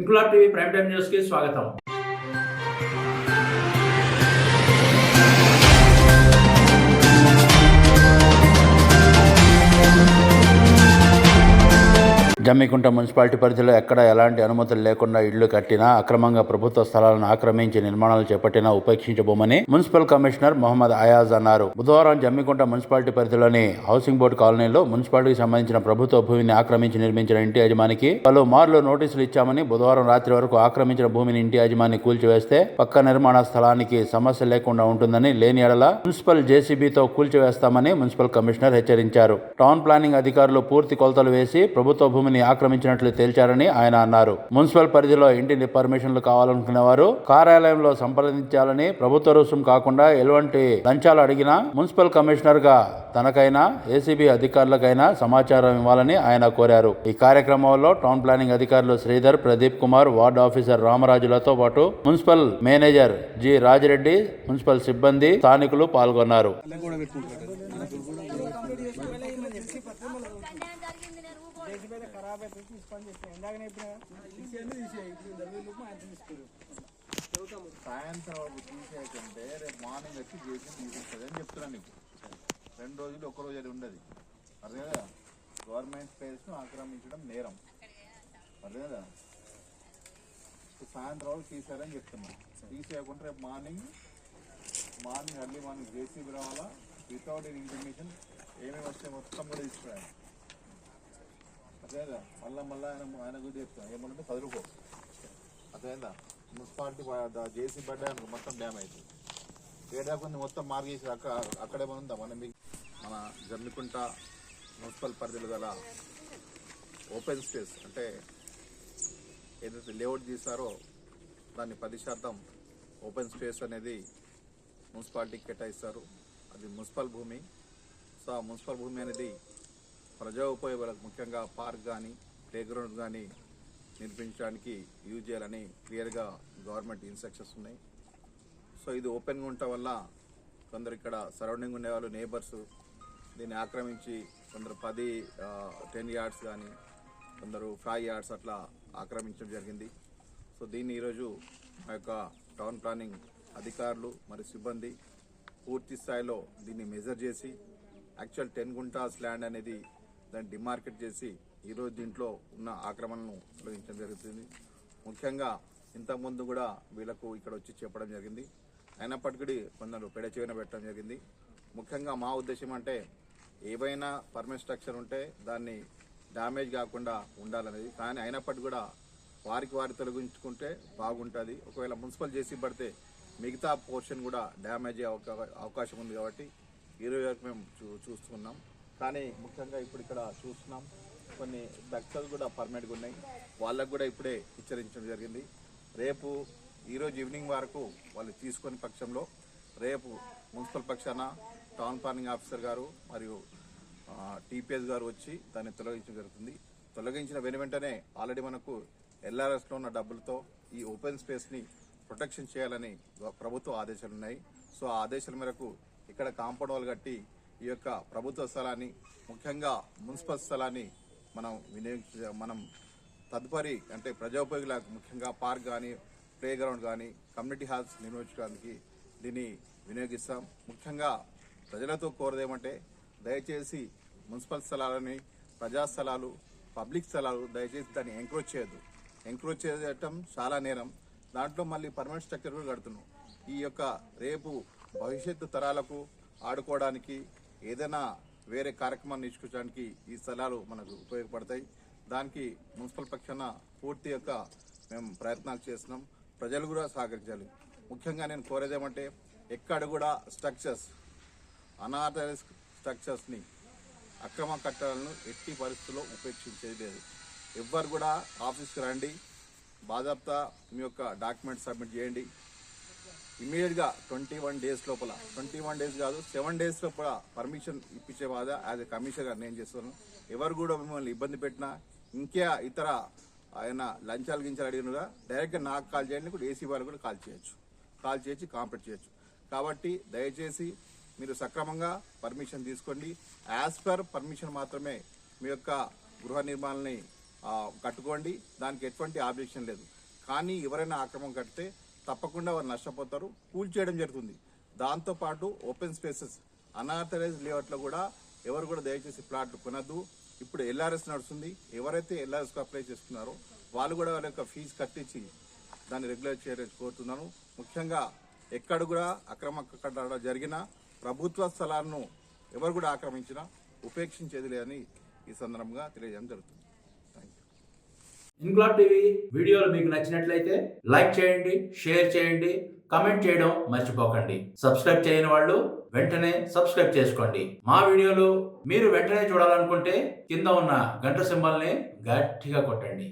Inquilab TV prime time news కి స్వాగతం. Jammikunta municipality పరిధిలో ఎక్కడ ఎలాంటి అనుమతులు లేకుండా ఇళ్లు కట్టినా, అక్రమంగా ప్రభుత్వ స్థలాలను ఆక్రమించి నిర్మాణాలు చేపట్టినా ఉపేక్షించబోమని మున్సిపల్ కమిషనర్ మొహమ్మద్ అయాజ్ అన్నారు. బుధవారం జమ్మికుంట మున్సిపాలిటీ పరిధిలోని హౌసింగ్ బోర్డు కాలనీలో మున్సిపాలిటీకి సంబంధించిన ప్రభుత్వ భూమిని ఆక్రమించి నిర్మించిన ఇంటి యజమానికి పలు మార్లు నోటీసులు ఇచ్చామని, బుధవారం రాత్రి వరకు ఆక్రమించిన భూమిని ఇంటి యజమాని కూల్చివేస్తే పక్క నిర్మాణ స్థలానికి సమస్య లేకుండా ఉంటుందని, లేని ఎడల మున్సిపల్ జేసీబీతో కూల్చివేస్తామని మున్సిపల్ కమిషనర్ హెచ్చరించారు. టౌన్ ప్లానింగ్ అధికారులు పూర్తి కొలతలు వేసి ప్రభుత్వ భూమిని ఆక్రమించినట్లు తేల్చారని ఆయన అన్నారు. మున్సిపల్ పరిధిలో ఇంటి పర్మిషన్లు కావాలనుకునే వారు కార్యాలయంలో సంప్రదించాలని, ప్రభుత్వ రుసుం కాకుండా ఎలాంటి లంచాలు అడిగినా మున్సిపల్ కమిషనర్ గా తనకైనా ఏసీబీ అధికారులకైనా సమాచారం ఇవ్వాలని ఆయన కోరారు. ఈ కార్యక్రమంలో టౌన్ ప్లానింగ్ అధికారులు శ్రీధర్, ప్రదీప్ కుమార్, వార్డు ఆఫీసర్ రామరాజులతో పాటు municipal manager G Rajireddy, municipal సిబ్బంది, స్థానికులు పాల్గొన్నారు. సాయంత్రం తీసేయకంటే రేపు మార్నింగ్ వచ్చి చేసి తీసుకొస్తుంది అని చెప్తున్నాను నీకు. 2 రోజులు ఒక్క రోజు అది ఉండదు. అదే కదా, గవర్నమెంట్ స్పేస్ను ఆక్రమించడం నేరం. అదే కదా, సాయంత్రం తీసారని చెప్తున్నాను. తీసేయకుండా రేపు మార్నింగ్ ఎర్లీ మార్నింగ్ జేసీబీ రావాలా, వితౌట్ ఎనీ ఇన్ఫర్మేషన్ ఏమేమి వస్తే మొత్తం కూడా తీసుకురావాలి. అదేదా, మళ్ళీ ఆయన గురించి చెప్తాను. ఏమంటే చదువుకో. అదేదా, మున్సిపాలిటీ జేసీ పడ్డా అనుకో మొత్తం డ్యామ్ అవుతుంది. ఏడాకుంది మొత్తం మార్గేసి అక్కడేమనుందా మన జమ్మికుంట మున్సిపల్ పరిధిలో గల ఓపెన్ స్పేస్, అంటే ఏదైతే లేఅవుట్ తీసారో దాన్ని 10% ఓపెన్ స్పేస్ అనేది మున్సిపాలిటీకి కేటాయిస్తారు. అది మున్సిపల్ భూమి. సో ఆ మున్సిపల్ భూమి అనేది ప్రజా ఉపయోగాలకు, ముఖ్యంగా పార్క్ కానీ ప్లే గ్రౌండ్ కానీ నిర్మించడానికి యూజ్ చేయాలని క్లియర్గా గవర్నమెంట్ ఇన్స్ట్రక్షన్స్ ఉన్నాయి. సో ఇది ఓపెన్గా ఉండటం వల్ల కొందరు ఇక్కడ సరౌండింగ్ ఉండేవాళ్ళు నేబర్స్ దీన్ని ఆక్రమించి కొందరు 10 yards కానీ కొందరు 5 yards అట్లా ఆక్రమించడం జరిగింది. సో దీన్ని ఈరోజు మా యొక్క టౌన్ ప్లానింగ్ అధికారులు మరియు సిబ్బంది పూర్తి స్థాయిలో దీన్ని మెజర్ చేసి యాక్చువల్ 10 గుంటాస్ ల్యాండ్ అనేది దాన్ని డిమార్కెట్ చేసి ఈరోజు దీంట్లో ఉన్న ఆక్రమణను తొలగించడం జరుగుతుంది. ముఖ్యంగా ఇంతకుముందు కూడా వీళ్ళకు ఇక్కడ వచ్చి చెప్పడం జరిగింది. అయినప్పటికీ కొందరు పెడచెవిన పెట్టడం జరిగింది. ముఖ్యంగా మా ఉద్దేశం అంటే ఏవైనా పర్మనెంట్ స్ట్రక్చర్ ఉంటే దాన్ని డ్యామేజ్ కాకుండా ఉండాలనేది. కానీ అయినప్పటికీ కూడా వారి తొలగించుకుంటే బాగుంటుంది. ఒకవేళ మున్సిపల్ చేసి పడితే మిగతా పోర్షన్ కూడా డ్యామేజ్ అయ్యే అవకాశం ఉంది. కాబట్టి ఈరోజు వరకు మేము చూస్తున్నాం. కానీ ముఖ్యంగా ఇప్పుడు ఇక్కడ చూస్తున్నాం కొన్ని స్ట్రక్చర్స్ కూడా పర్మనెంట్గా ఉన్నాయి. వాళ్ళకు కూడా ఇప్పుడే హెచ్చరించడం జరిగింది. రేపు ఈరోజు ఈవినింగ్ వరకు వాళ్ళు తీసుకొని పక్షంలో రేపు మున్సిపల్ పక్షాన టౌన్ ప్లానింగ్ ఆఫీసర్ గారు మరియు టీపీఎస్ గారు వచ్చి దాన్ని తొలగించడం జరుగుతుంది. తొలగించిన వెంటనే ఆల్రెడీ మనకు ఎల్ఆర్ఎస్లో ఉన్న డబ్బులతో ఈ ఓపెన్ స్పేస్ని ప్రొటెక్షన్ చేయాలని ప్రభుత్వ ఆదేశాలు ఉన్నాయి. సో ఆ ఆదేశాల మేరకు ఇక్కడ కాంపౌండ్ వాల్ కట్టి ఈ యొక్క ప్రభుత్వ స్థలాన్ని, ముఖ్యంగా మున్సిపల్ స్థలాన్ని మనం తదుపరి అంటే ప్రజా ఉపయోగులకు, ముఖ్యంగా పార్క్ కానీ ప్లే గ్రౌండ్ కానీ కమ్యూనిటీ హాల్స్ నిర్వహించడానికి దీన్ని వినియోగిస్తాం. ముఖ్యంగా ప్రజలతో కోరదేమంటే దయచేసి మున్సిపల్ స్థలాలని, ప్రజా స్థలాలు, పబ్లిక్ స్థలాలు దయచేసి దాన్ని ఎంక్రోచ్ చేయొద్దు. ఎంక్రోచ్ చేయడం చాలా నేరం. దాంట్లో మళ్ళీ పర్మనెంట్ స్ట్రక్చర్ కూడా కడుతున్నాం. ఈ యొక్క రేపు భవిష్యత్తు తరాలకు ఆడుకోవడానికి, ఏదైనా వేరే కార్యక్రమాన్ని తీసుకొచ్చడానికి ఈ స్థలాలు మనకు ఉపయోగపడతాయి. దానికి మున్సిపల్ పక్షాన పూర్తి యొక్క మేము ప్రయత్నాలు చేస్తున్నాం. ప్రజలు కూడా సహకరించాలి. ముఖ్యంగా నేను కోరేదేమంటే ఎక్కడ కూడా అనాథరైజ్ స్ట్రక్చర్స్ని, అక్రమ కట్టడాలను ఎట్టి పరిస్థితుల్లో ఉపేక్షించేది లేదు. ఎవ్వరు కూడా ఆఫీస్కి రండి, బాజాబ్తా మీ యొక్క డాక్యుమెంట్ సబ్మిట్ చేయండి. ఇమీడియట్గా 21 days లోపల, 21 days కాదు 7 days లోపల పర్మిషన్ ఇప్పించే బాధ యాజ్ ఎ కమిషనర్గా నేను చేస్తున్నాను. ఎవరు కూడా మిమ్మల్ని ఇబ్బంది పెట్టినా, ఇతర ఆయన లంచాలు గించాలు అడిగినగా డైరెక్ట్గా నాకు కాల్ చేయండి, కూడా ఏసీ వాళ్ళు కూడా కాల్ చేసి కాంప్లీట్ చేయొచ్చు. కాబట్టి దయచేసి మీరు సక్రమంగా పర్మిషన్ తీసుకోండి. యాజ్ పర్ పర్మిషన్ మాత్రమే మీ యొక్క గృహ నిర్మాణాలని కట్టుకోండి. దానికి ఎటువంటి ఆబ్జెక్షన్ లేదు. కానీ ఎవరైనా ఆక్రమణ కడితే తప్పకుండా వారు నష్టపోతారు, కూల్చేయడం జరుగుతుంది. దాంతోపాటు ఓపెన్ స్పేసెస్ అన్ఆథరైజ్డ్ లేఅవుట్లో కూడా ఎవరు కూడా దయచేసి ప్లాట్లు కొనద్దు. ఇప్పుడు ఎల్ఆర్ఎస్ నడుస్తుంది. ఎవరైతే ఎల్ఆర్ఎస్కి అప్లై చేస్తున్నారో వాళ్ళు కూడా వాళ్ళ యొక్క ఫీజు కట్టించి దాన్ని రెగ్యులర్ చేయడం కోరుతున్నాను. ముఖ్యంగా ఎక్కడ కూడా అక్రమ కట్టడం జరిగినా ప్రభుత్వ స్థలాలను ఎవరు కూడా ఆక్రమించినా ఉపేక్షించేది లేదని ఈ సందర్భంగా తెలియజేయడం జరుగుతుంది. ఇన్క్లాబ్ టీవీ వీడియోలు మీకు నచ్చినట్లయితే లైక్ చేయండి, షేర్ చేయండి, కమెంట్ చేయడం మర్చిపోకండి. సబ్స్క్రైబ్ చేయని వాళ్ళు వెంటనే సబ్స్క్రైబ్ చేసుకోండి. మా వీడియోలు మీరు వెంటనే చూడాలనుకుంటే కింద ఉన్న గంట సింబల్ని గట్టిగా కొట్టండి.